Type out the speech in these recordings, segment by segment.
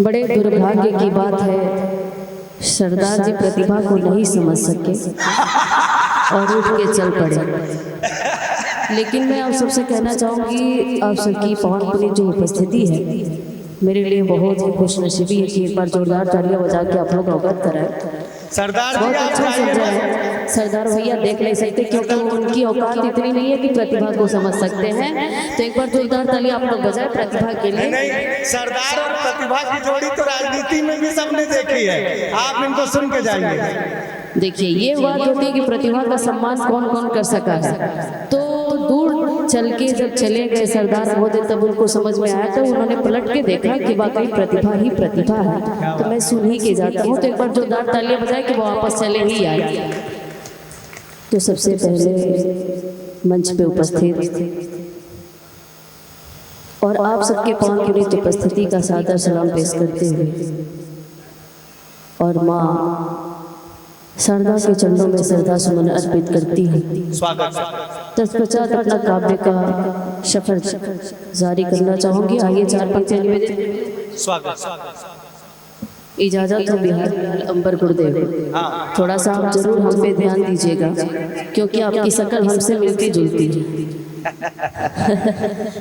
बड़े दुर्भाग्य की बात है, सरदार जी प्रतिभा को नहीं समझ सके और उठ के चल पड़े। लेकिन मैं आप सबसे कहना चाहूँगी, आप सबकी पवन पुनीत जो उपस्थिति है मेरे लिए बहुत ही खुशनसीबी है कि एक बार जोरदार तालियां बजा के आप लोग अवगत कराएं। सरदार जी बहुत अच्छा समझा है। सरदार भैया देख नहीं सकते क्योंकि उनकी औकात इतनी नहीं है कि प्रतिभा को समझ सकते हैं। तो एक बार जोरदार तालियां आप लोग बजाएं प्रतिभा के लिए। नहीं, सरदार और प्रतिभा की जोड़ी तो राजनीति में भी सबने देखी है, आप इनको सुन के जाइए। देखिए, ये बात होती है कि प्रतिभा का सम्मान कौन कौन कर सका है। तो दूर चल के जब चले गए सरदार महोदय, तब उनको समझ में आया, तो उन्होंने पलट के देखा कि वाकई प्रतिभा ही प्रतिभा है। तो मैं सुन ही के जाता हूँ। तो एक बार जोरदार तालियां बजाए कि वो वापस चले ही आए। तो सबसे पहले मंच पे उपस्थित और आप सबके पवन पुनीत उपस्थिति का सादर सलाम पेश करते हुए और माँ शारदा के चरणों में श्रद्धा सुमन अर्पित करती है। तत्पश्चात अपना काव्य का सफर जारी करना चाहूंगी। आइए चार पंक्तियां निवेदित। इजाजत है बिहार अंबर गुरुदेव, थोड़ा सा आप जरूर हम पे ध्यान दीजिएगा क्योंकि आपकी शकल हमसे मिलती जुलती है।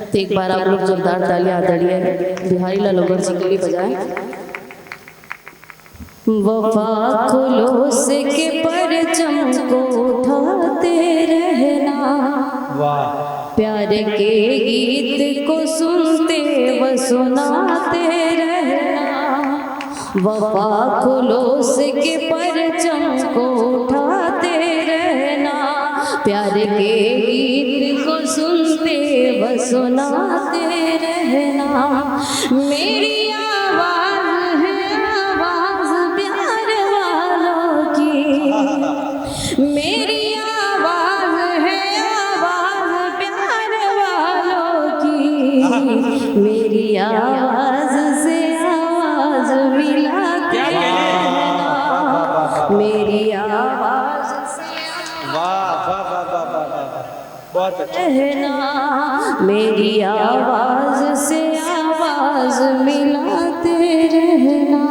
तो एक बार आप लोग जोरदार तालियां आदरणीय बिहारी लाल लोगर जी के लिए बजाएं। वफा खुलोस के परचम को उठाते रहना, प्यार के गीत को सुनते व सुनाते रहना। वफा खुलोस के परचम को उठाते रहना, प्यार के गीत को सुनते व सुनाते रहना। मेरी मेरी आवाज है आवाज प्यार वालों की, मेरी आवाज से आवाज मिलाते रहना, मेरी आवाज से रहना, मेरी आवाज से आवाज मिलाते रहना।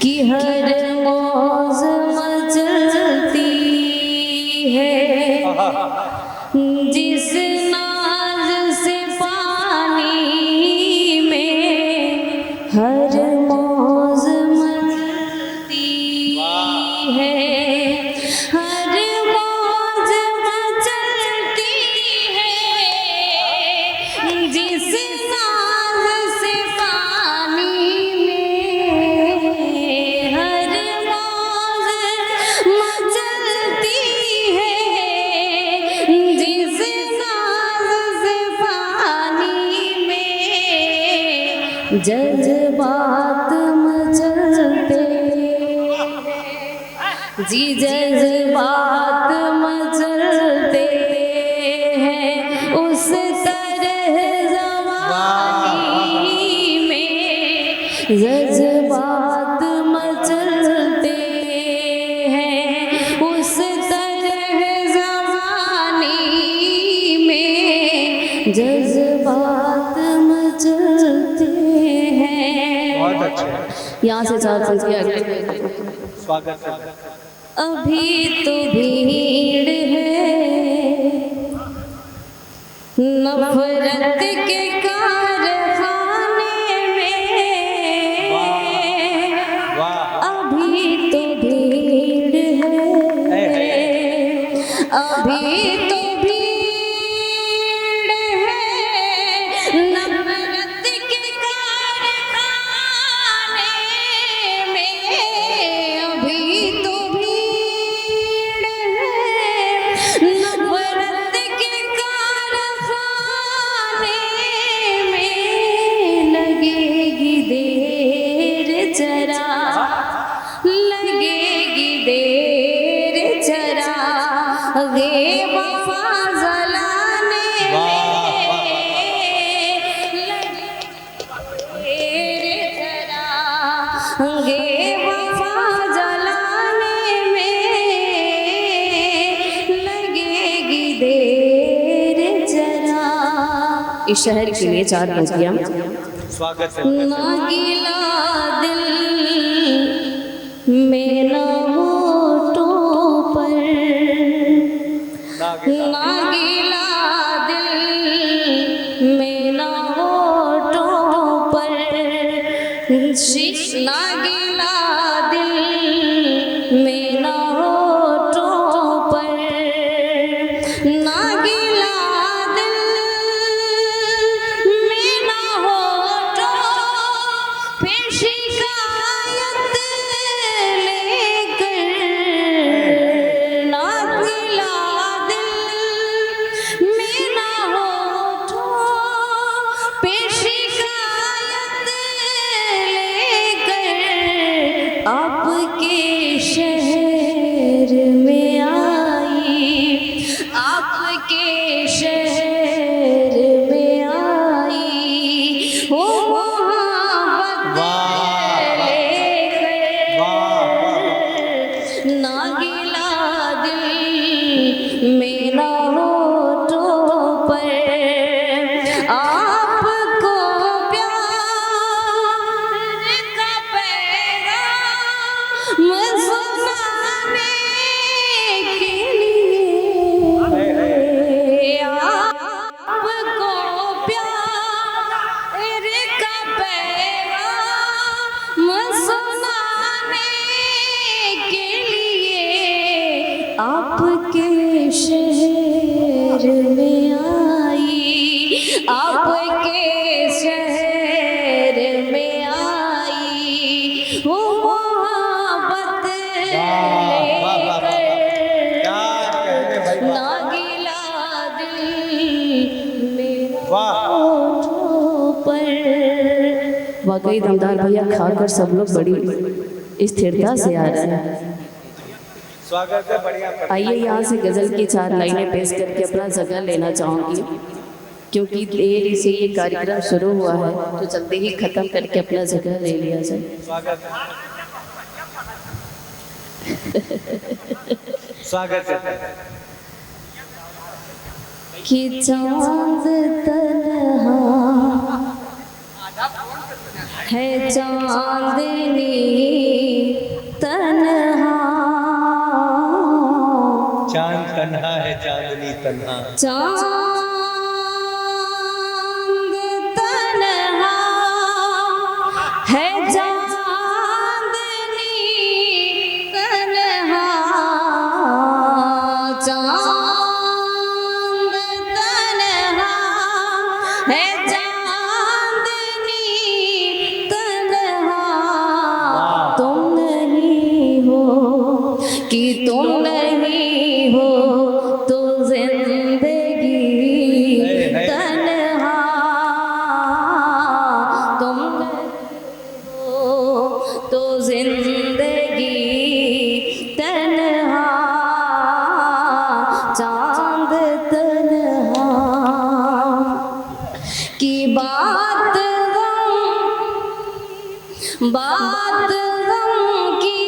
कि हर मौज मचलती है जिस नाज से पानी में, हर मौज मचलती है, हर मौज मचलती है जिस नाज से पानी में, हर मौज मचलती है जिस नाज से पानी में। जज्बात मचलते जी, जज्बात मचलते हैं उस तरह जवानी में, जज्बात मचलते हैं उस तरह जवानी में, जज्बात मचलते हैं। बहुत अच्छा। यहाँ से चार पंक्तियां। स्वागत है। अभी तो भीड़ है नफरत के कारखाने में, अभी तो भीड़ है, अभी तो भीड़ है नफरत के कारखाने में, अभी तो भीड़ है नफरत के कारखाने में। लगेगी देर जरा, लगेगी देर जरा, गे वफा जलाने में, लगेगी देर जरा, गे वफा जलाने में, लगेगी देर जरा। इस शहर के लिए चार पंक्तियां। स्वागत है। ना गिला दिल मेरा होठों पर, ना गिला दिल मेरा होठों पर, ना गिला दिल मेरा होठों पर, ना गिला दिल मेरा होठों पे शिकायत लेकर, ना गिला दिल मेरा होठों पे शिकायत लेकर, आपके शहर में आई, आपके शहर में आई, वो मोहब्बत लेकर, ना गिला दिल मेरा होठों पर, आपको प्यार का पैगाम सुनाने के लिए, आपको प्यार का पैगाम सुनाने के लिए, आपके शहर में आई, आपके शहर में आई, वो मोहब्बत लेकर, ना गिला दिल मेरा होठों पर। वाकई दमदार भैया, खाकर सब लोग बड़ी स्थिरता से आ रहे हैं। स्वागत है, बढ़िया। आइए यहाँ से गजल की 4 लाइनें पेश करके अपना जगह लेना चाहूँगी, क्योंकि देर से ये कार्यक्रम शुरू हुआ है तो जल्दी ही खत्म करके अपना जगह ले लिया जाए। स्वागत है। स्वागत है। कि चांद तन्हा है, चांदनी तन्हा, चांद तन्हा है, चांदनी तन्हा, चांद तन्हा है, चांदनी तन्हा, चांद तन्हा है, चांदनी तन्हा, तुम नहीं हो कि तुम नहीं हो तो जिंदगी तन्हा, तुम नहीं हो तो जिंदगी तन्हा, चांद तन्हा की बात गम की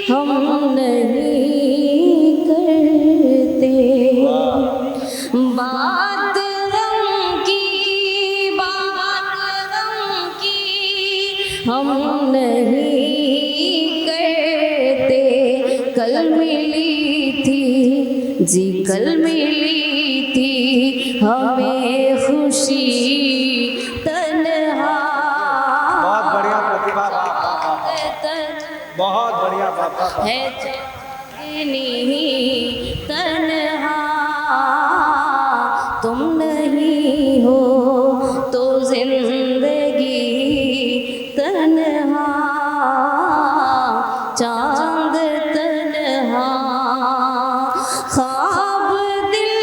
हम नहीं करते, बात गम की हम नहीं करते। कल मिली थी जी, कल मिली थी हमें खुशी तन्हा, बहुत बढ़िया प्रतिभा, बहुत बढ़िया बाबा है चांदनी तन्हा, तुम नहीं हो तो जिंदगी तन्हा, चांद तन्हा, ख्वाब दिल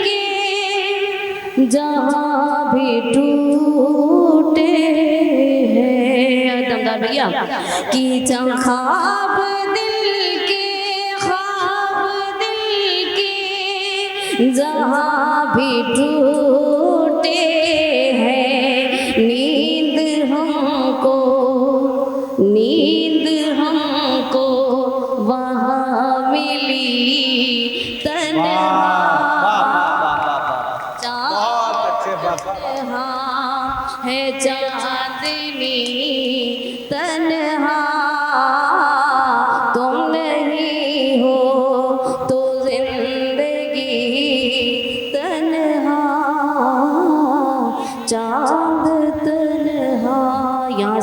के जहाँ भी टूटे हैं, दमदार भैया, कि ख्वाब दिल के जहाँ भी टूटे हैं, नींद हमको वहाँ मिली तन्हा, बहुत अच्छे बाबा। है चांद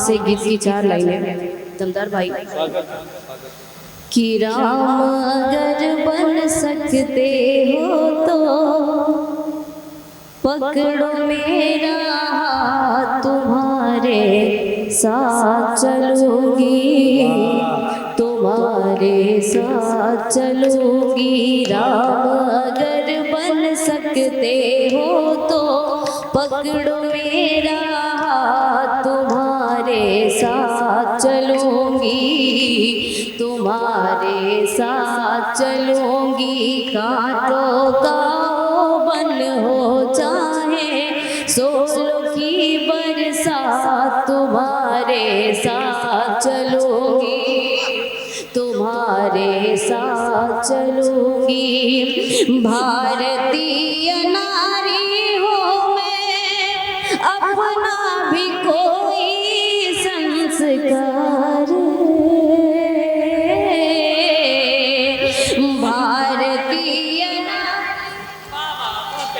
से गीत की 4 लाइनें दमदार भाई। कि राम अगर बन सकते हो तो पकड़ो मेरा हाथ, तुम्हारे साथ चलूंगी, तुम्हारे साथ चलूंगी। राम अगर बन सकते हो तो पकड़ो मेरा हाथ, तुम्हारे साथ चलूंगी, तुम्हारे साथ चलूंगी। कांटों का बन हो चाहे सोलों की बरसात, तुम्हारे साथ चलूंगी, तुम्हारे साथ चलूंगी। भारतीय नारी हूँ मैं, अपना भी कोई संस्कार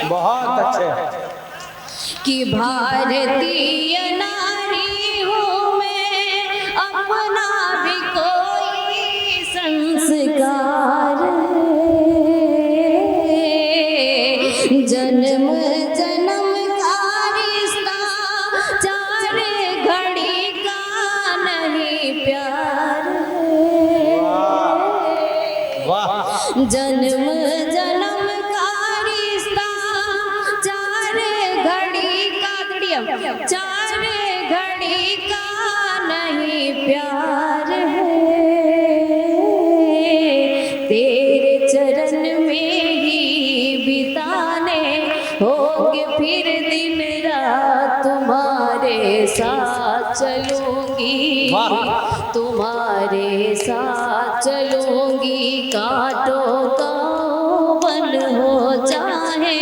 बहुत अच्छे कि भारतीय नारी हूँ मैं, अपना भी कोई संस्कार। जन्म जन्म का रिश्ता, 4 घड़ी का नहीं प्यार। जन्म जन्म का रिश्ता, 4 घड़ी का 4 घड़ी का नहीं प्यार है। तेरे चरण में ही बिताने होंगे फिर दिन रात, तुम्हारे साथ चलूंगी, तुम्हारे साथ चलूंगी। कांटों का बन हो चाहे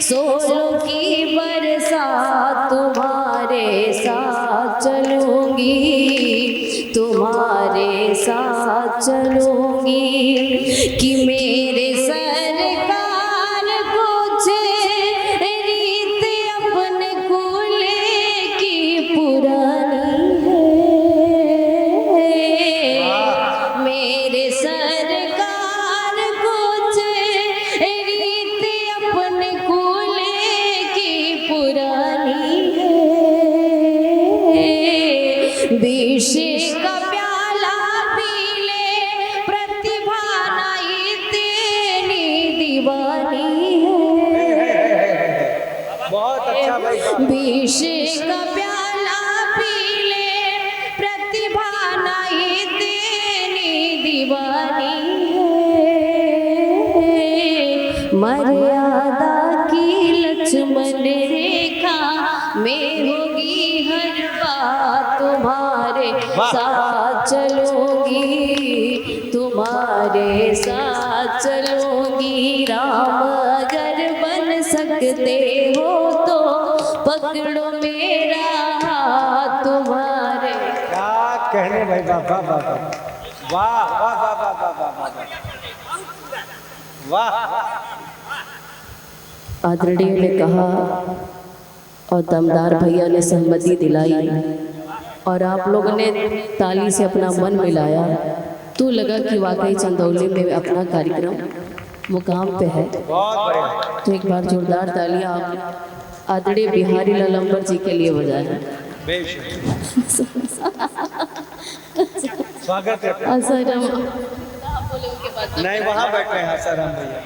सोलों की बरसात, तुम्हारे साथ चलूंगी, तुम्हारे साथ चलूंगी। कि मेरे सरकार कुछ रीत अपने कुल की पुरानी है। मेरे सरकार कुछ रीत अपने कुल की पुरानी है। विष का प्याला पी ले, प्रतिभा नहीं तेरी दीवानी है। बहुत अच्छा भाई। विष का प्याला पी ले, प्रतिभा नहीं तेरी दीवानी है। मर्यादा की लक्ष्मण रेखा में होगी हर बात, तुम्हारे साथ चलूंगी, तुम्हारे साथ चलूंगी। राम अगर बन सकते हो तो पकड़ो मेरा हाथ, तुम्हारे। क्या कहने भाई, वाह वाह वाह वाह वाह वाह वाह वाह वाह। आदरणीय ने कहा और दमदार भैया ने सहमति दिलाई और आप लोगों ने ताली से अपना मन मिलाया, तो लगा कि वाकई चंदौली में अपना कार्यक्रम मुकाम पे है। बहुत बढ़िया। तो एक बार जोरदार तालियां आप आदरणीय बिहारी लाल अंबर जी के लिए बजाएं। स्वागत है। आसाराम नहीं, वहाँ बैठे हैं आसाराम भैया।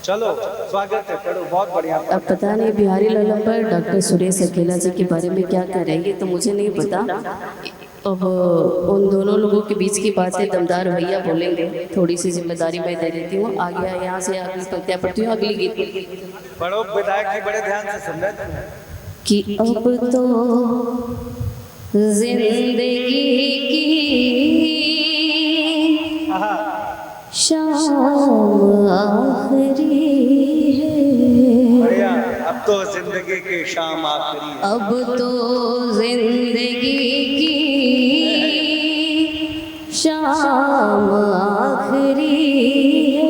चलो स्वागत है, करो। बहुत बढ़िया। अब पता नहीं बिहारी लाल अंबर डॉक्टर सुरेश अकेला जी के बारे में क्या करेंगे, तो मुझे नहीं पता। अब उन दोनों लोगों के बीच की बातें दमदार भैया बोलेंगे, थोड़ी सी जिम्मेदारी मैं दे देती हूँ। आ गया यहाँ से अगली पंक्तियाँ पढ़ती हूँ। अगली गीत बड़ो विधायक जी बड़े ध्यान से सुन रहे थे कि अब तो जिंदगी की शाम आखिरी है। बढ़िया। अब तो जिंदगी की शाम आखिरी है। अब तो जिंदगी की शाम आखिरी है।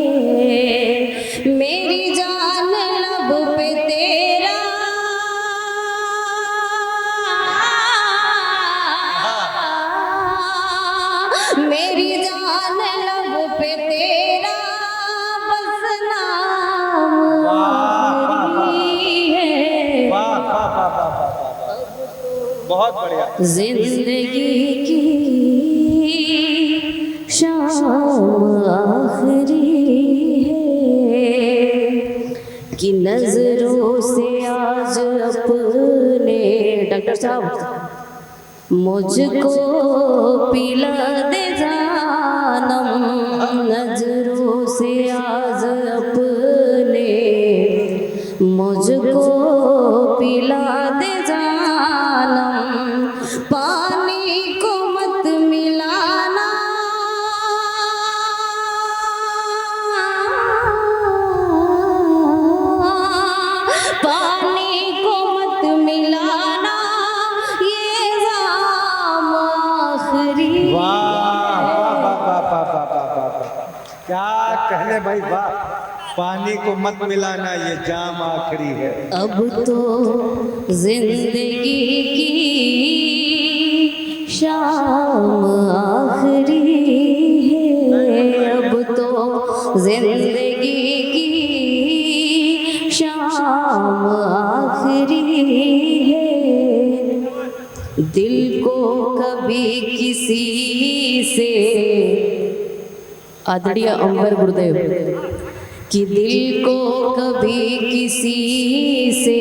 मेरी जान लब पे तेरा बहुत बढ़िया। जिंदगी की शाम आखिरी है कि नजरों से आज अपने डॉक्टर साहब मुझको पिला दे जानम, नजरों से आज अपने मुझको पिला दे जानम, पानी को मत मिलाना, पानी को मत मिलाना, ये जाम आखिरी। क्या कहने भाई, वाह। पानी को मत मिलाना, ये जाम आखिरी है। अब तो जिंदगी की शाम आखिरी है, अब तो जिंदगी की शाम आखिरी है। दिल को कभी किसी से, आदरणीय अमर गुरुदेव, कि दिल को कभी किसी से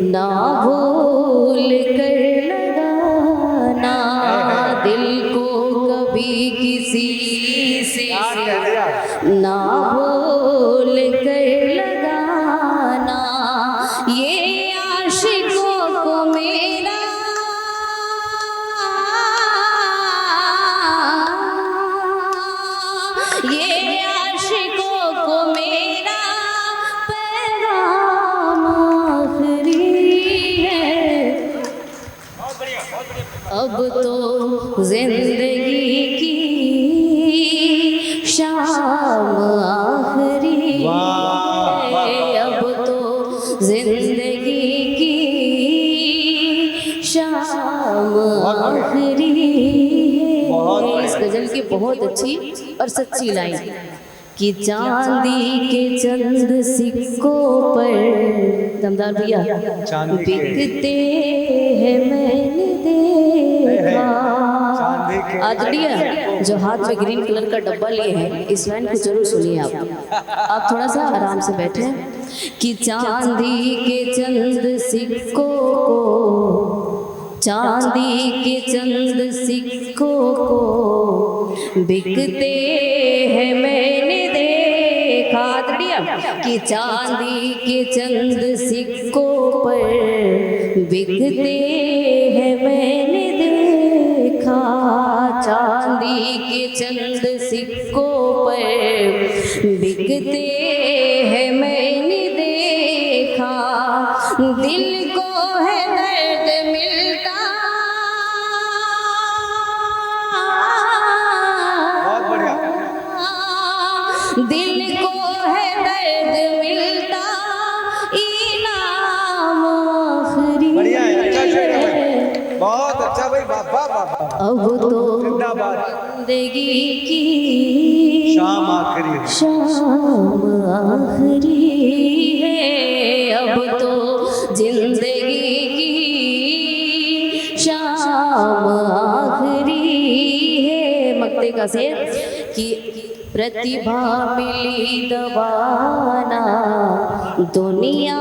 ना भूल कर लगाना, दिल को कभी किसी से ना भूल कर लगाना, ये आशिकों को मेरा ये आशिकों को मेरा पैगाम आखिरी है। अब तो जिंदगी की शाम आखिरी है, अब तो जिंदगी की शाम आखिरी है। इस गजल की बहुत अच्छी और सच्ची लाइन कि चांदी के चंद सिक्कों पर, दमदार भैया, बिकते हैं मैंने देखा। आदरणीय जो हाथ में ग्रीन कलर का डब्बा लिए हैं, इस लाइन को जरूर सुनिए आप थोड़ा सा आराम से बैठे। कि चांदी के चंद सिक्कों को, चांदी के चंद सिक्कों को बिकते हैं मैंने देखा। कि चांदी के चंद सिक्कों पर बिकते हैं मैंने देखा, चांदी के चंद सिक्कों पर बिकते हैं मैंने देखा। दिल को है दर्द मिलता, दिल को है दर्द मिलता, इनाम आखिरी है। बहुत अच्छा भाई, बाबा बाबा। अब तो जिंदगी की शाम आखिरी है, शाम आखिरी है, अब तो जिंदगी की शाम आखिरी है। मक्ते का शेर कि प्रतिभा मिली दबाना दुनिया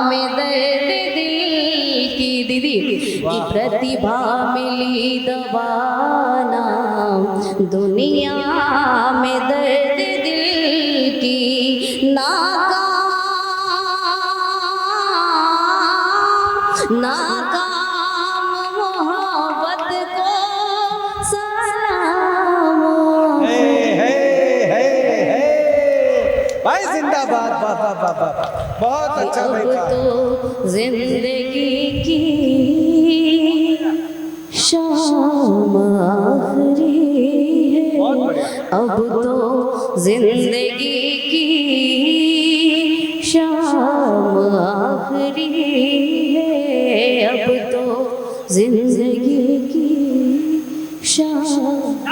में दर्द दिल की, दीदी कि प्रतिभा मिली दबाना दुनिया में दर्द दिल की, नाकाम मोहब्बत को सलाम। भाई जिंदाबाद, बाबा बाबा, बहुत अच्छा भाई। अब तो जिंदगी की शाम आखिरी है, अब तो जिंदगी की शाम आखिरी है, अब तो जिंदगी की शाम